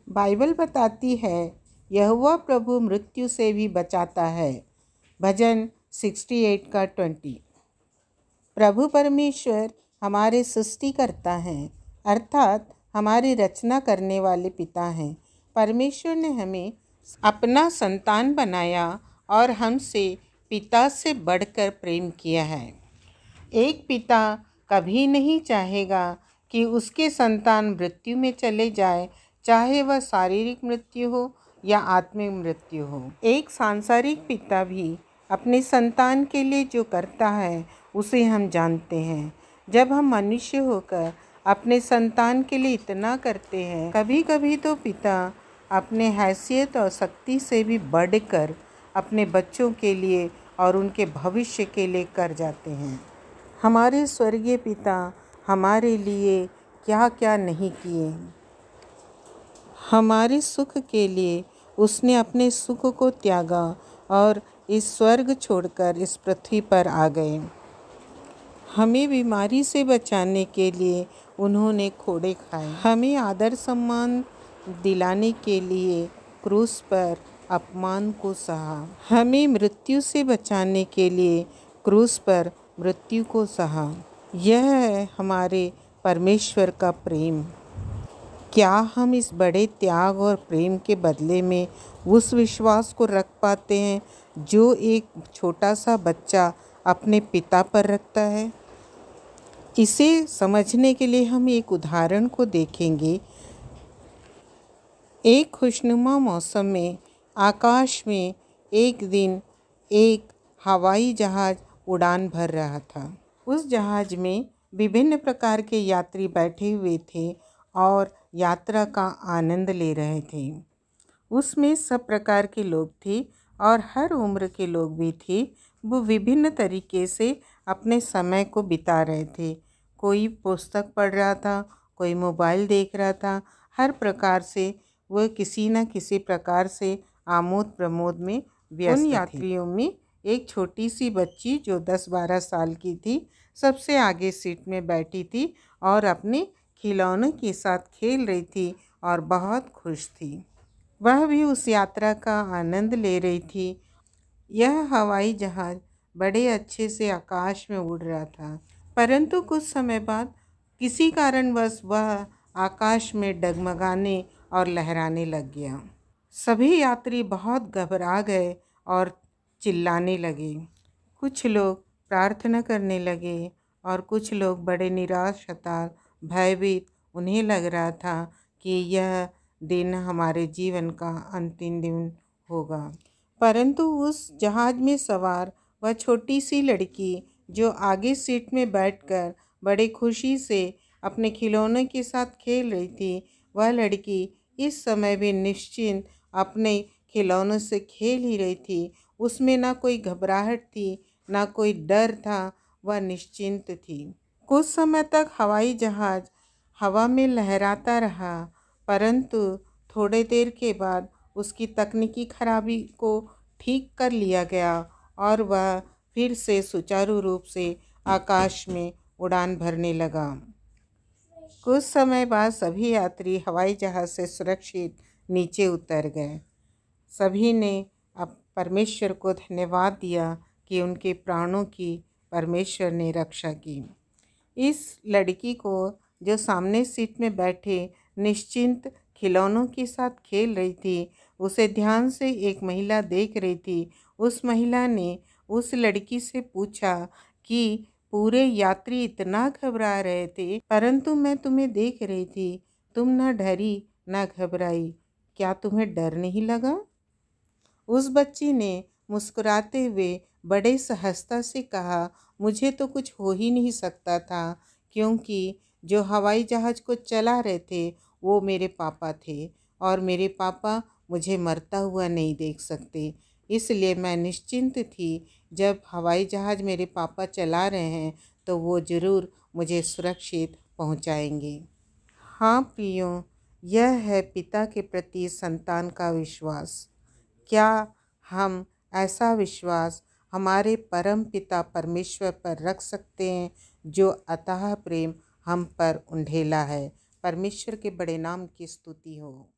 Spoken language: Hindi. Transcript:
बाइबल बताती है यहोवा प्रभु मृत्यु से भी बचाता है। भजन 68 का 20। प्रभु परमेश्वर हमारे सृष्टिकर्ता हैं, अर्थात हमारी रचना करने वाले पिता हैं। परमेश्वर ने हमें अपना संतान बनाया और हमसे पिता से बढ़कर प्रेम किया है। एक पिता कभी नहीं चाहेगा कि उसके संतान मृत्यु में चले जाए, चाहे वह शारीरिक मृत्यु हो या आत्मिक मृत्यु हो। एक सांसारिक पिता भी अपने संतान के लिए जो करता है उसे हम जानते हैं। जब हम मनुष्य होकर अपने संतान के लिए इतना करते हैं, कभी कभी तो पिता अपने हैसियत और शक्ति से भी बढ़कर अपने बच्चों के लिए और उनके भविष्य के लिए कर जाते हैं। हमारे स्वर्गीय पिता हमारे लिए क्या क्या नहीं किए। हमारे सुख के लिए उसने अपने सुख को त्यागा और इस स्वर्ग छोड़कर इस पृथ्वी पर आ गए। हमें बीमारी से बचाने के लिए उन्होंने खोड़े खाए। हमें आदर सम्मान दिलाने के लिए क्रूस पर अपमान को सहा। हमें मृत्यु से बचाने के लिए क्रूस पर मृत्यु को सहा। यह है हमारे परमेश्वर का प्रेम। क्या हम इस बड़े त्याग और प्रेम के बदले में उस विश्वास को रख पाते हैं जो एक छोटा सा बच्चा अपने पिता पर रखता है? इसे समझने के लिए हम एक उदाहरण को देखेंगे। एक खुशनुमा मौसम में आकाश में एक दिन एक हवाई जहाज़ उड़ान भर रहा था। उस जहाज़ में विभिन्न प्रकार के यात्री बैठे हुए थे और यात्रा का आनंद ले रहे थे। उसमें सब प्रकार के लोग थे और हर उम्र के लोग भी थे। वो विभिन्न तरीके से अपने समय को बिता रहे थे। कोई पुस्तक पढ़ रहा था, कोई मोबाइल देख रहा था। हर प्रकार से वह किसी न किसी प्रकार से आमोद प्रमोद में व्यस्त थे। उन यात्रियों में एक छोटी सी बच्ची जो 10-12 साल की थी, सबसे आगे सीट में बैठी थी और अपने खिलौनों के साथ खेल रही थी और बहुत खुश थी। वह भी उस यात्रा का आनंद ले रही थी। यह हवाई जहाज़ बड़े अच्छे से आकाश में उड़ रहा था, परंतु कुछ समय बाद किसी कारणवश वह आकाश में डगमगाने और लहराने लग गया। सभी यात्री बहुत घबरा गए और चिल्लाने लगे। कुछ लोग प्रार्थना करने लगे और कुछ लोग बड़े निराश, हताश, भयभीत। उन्हें लग रहा था कि यह दिन हमारे जीवन का अंतिम दिन होगा। परंतु उस जहाज़ में सवार वह छोटी सी लड़की जो आगे सीट में बैठकर बड़े खुशी से अपने खिलौनों के साथ खेल रही थी, वह लड़की इस समय भी निश्चिंत अपने खिलौनों से खेल ही रही थी। उसमें ना कोई घबराहट थी, ना कोई डर था। वह निश्चिंत थी। कुछ समय तक हवाई जहाज़ हवा में लहराता रहा, परंतु थोड़े देर के बाद उसकी तकनीकी खराबी को ठीक कर लिया गया और वह फिर से सुचारू रूप से आकाश में उड़ान भरने लगा। कुछ समय बाद सभी यात्री हवाई जहाज़ से सुरक्षित नीचे उतर गए। सभी ने अब परमेश्वर को धन्यवाद दिया कि उनके प्राणों की परमेश्वर ने रक्षा की। इस लड़की को जो सामने सीट में बैठे निश्चिंत खिलौनों के साथ खेल रही थी, उसे ध्यान से एक महिला देख रही थी। उस महिला ने उस लड़की से पूछा कि पूरे यात्री इतना घबरा रहे थे, परंतु मैं तुम्हें देख रही थी, तुम न डरी न घबराई, क्या तुम्हें डर नहीं लगा? उस बच्ची ने मुस्कुराते हुए बड़े सहजता से कहा, मुझे तो कुछ हो ही नहीं सकता था, क्योंकि जो हवाई जहाज़ को चला रहे थे वो मेरे पापा थे और मेरे पापा मुझे मरता हुआ नहीं देख सकते, इसलिए मैं निश्चिंत थी। जब हवाई जहाज़ मेरे पापा चला रहे हैं तो वो ज़रूर मुझे सुरक्षित पहुंचाएंगे। हाँ प्रियो, यह है पिता के प्रति संतान का विश्वास। क्या हम ऐसा विश्वास हमारे परम पिता परमेश्वर पर रख सकते हैं जो अथाह प्रेम हम पर उंडेला है? परमेश्वर के बड़े नाम की स्तुति हो।